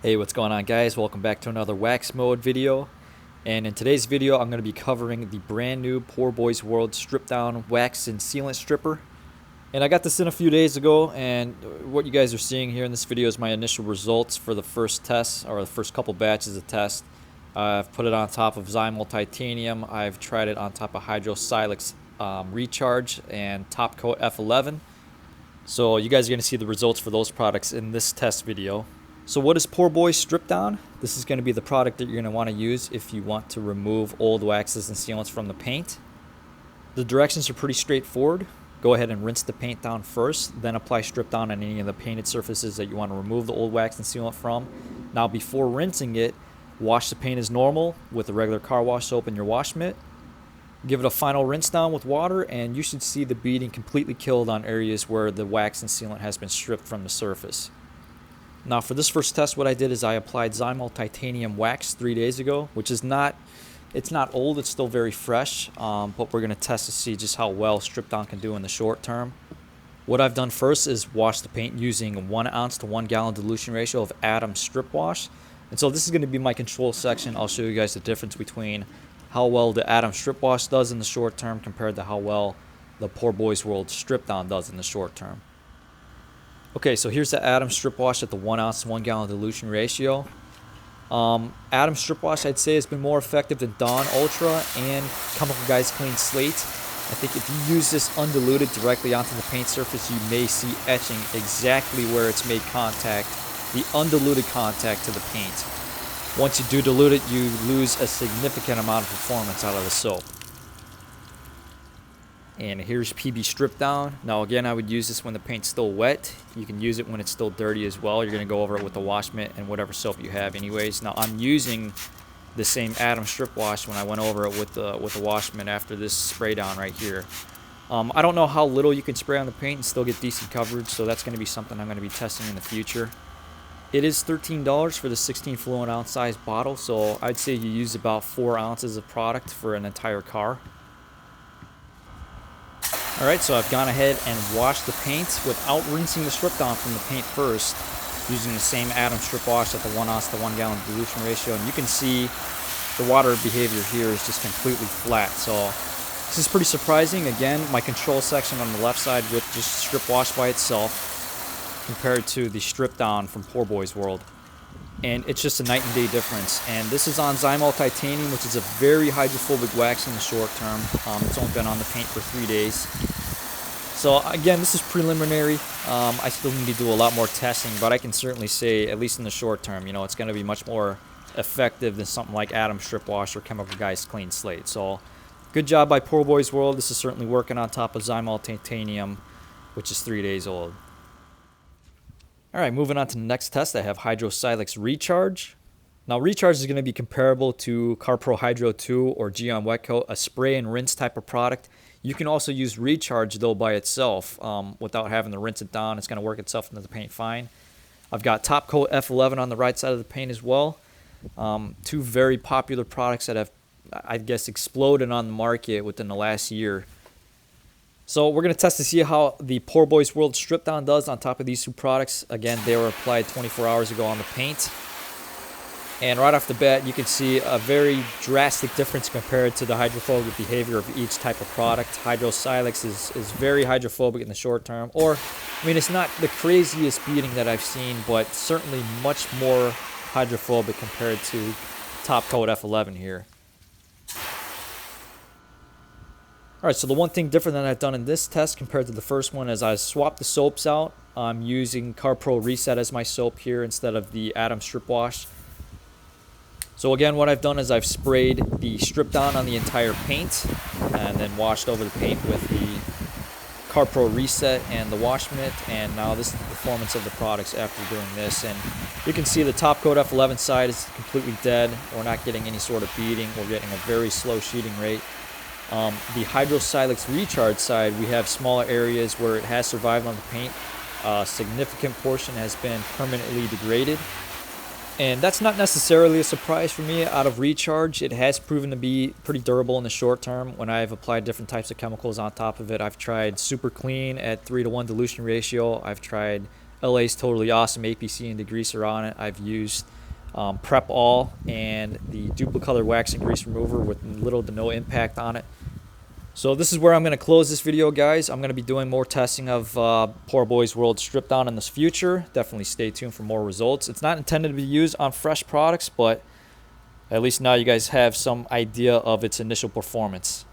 Hey, what's going on, guys? Welcome back to another WaxMode video. And in today's video, I'm going to be covering the brand new Poorboy's World Strip Down Wax and Sealant Stripper. And I got this in a few days ago, and what you guys are seeing here in this video is my initial results for the first test, or the first couple batches of tests. I've put it on top of Zymol Titanium. I've tried it on top of Hydrosilex Recharge and TopCoat F11. So you guys are going to see the results for those products in this test video. So what is Poorboy Strip Down? This is going to be the product that you're going to want to use if you want to remove old waxes and sealants from the paint. The directions are pretty straightforward. Go ahead and rinse the paint down first, then apply strip down on any of the painted surfaces that you want to remove the old wax and sealant from. Now before rinsing it, wash the paint as normal with a regular car wash soap and your wash mitt. Give it a final rinse down with water, and you should see the beading completely killed on areas where the wax and sealant has been stripped from the surface. Now for this first test, what I did is I applied Zymol Titanium Wax 3 days ago, which is not old, it's still very fresh, but we're going to test to see just how well strip down can do in the short term. What I've done first is wash the paint using 1 ounce to 1 gallon dilution ratio of Adam strip wash. And so this is going to be my control section. I'll show you guys the difference between how well the Adam strip wash does in the short term compared to how well the Poorboy's World Strip Down does in the short term. Okay, so here's the Adam strip wash at the 1 ounce to 1 gallon dilution ratio. Adam strip wash, I'd say, has been more effective than Dawn Ultra and Chemical Guys Clean Slate. I think if you use this undiluted directly onto the paint surface, you may see etching exactly where it's made contact, the undiluted contact to the paint. Once you do dilute it, you lose a significant amount of performance out of the soap. And here's PB Strip Down. Now again, I would use this when the paint's still wet. You can use it when it's still dirty as well. You're going to go over it with the wash mitt and whatever soap you have anyways. Now I'm using the same Adam strip wash when I went over it with the wash mitt after this spray down right here. I don't know how little you can spray on the paint and still get decent coverage, so that's going to be something I'm going to be testing in the future. It is $13 for the 16 fluid ounce size bottle, so I'd say you use about 4 ounces of product for an entire car. Alright, so I've gone ahead and washed the paint without rinsing the strip down from the paint first, using the same Adam strip wash at the 1 ounce to 1 gallon dilution ratio, and you can see the water behavior here is just completely flat. So this is pretty surprising. Again, my control section on the left side with just strip wash by itself compared to the strip down from Poorboy's World. And it's just a night and day difference. And this is on Zymol Titanium, which is a very hydrophobic wax in the short term. It's only been on the paint for 3 days. So again, this is preliminary. I still need to do a lot more testing, but I can certainly say, at least in the short term, you know, it's going to be much more effective than something like Adam Strip Wash or Chemical Guys Clean Slate. So good job by Poorboy's World. This is certainly working on top of Zymol Titanium, which is 3 days old. Alright, moving on to the next test, I have Hydrosilex Recharge. Now Recharge is going to be comparable to CarPro Hydro 2 or Geon Wet Coat, a spray and rinse type of product. You can also use Recharge though by itself without having to rinse it down. It's going to work itself into the paint fine. I've got TopCoat F11 on the right side of the paint as well. Two very popular products that have, I guess, exploded on the market within the last year. So we're going to test to see how the Poorboy's World Strip Down does on top of these two products. Again, they were applied 24 hours ago on the paint. And right off the bat, you can see a very drastic difference compared to the hydrophobic behavior of each type of product. Hydrosilex is very hydrophobic in the short term. Or, I mean, it's not the craziest beading that I've seen, but certainly much more hydrophobic compared to TopCoat F11 here. Alright, so the one thing different that I've done in this test compared to the first one is I swapped the soaps out. I'm using CarPro Reset as my soap here instead of the Adam Strip Wash. So again, what I've done is I've sprayed the strip down on the entire paint and then washed over the paint with the CarPro Reset and the wash mitt. And now this is the performance of the products after doing this. And you can see the TopCoat F11 side is completely dead. We're not getting any sort of beading. We're getting a very slow sheeting rate. The Hydrosilex Recharge side, we have smaller areas where it has survived on the paint. A significant portion has been permanently degraded. And that's not necessarily a surprise for me out of Recharge. It has proven to be pretty durable in the short term. When I've applied different types of chemicals on top of it, I've tried Super Clean at 3:1 dilution ratio. I've tried LA's totally awesome APC and degreaser on it. I've used Prep All and the Duplicolor wax and grease remover with little to no impact on it. So this is where I'm going to close this video, guys. I'm going to be doing more testing of Poorboy's World Strip Down in the future. Definitely stay tuned for more results. It's not intended to be used on fresh products, but at least now you guys have some idea of its initial performance.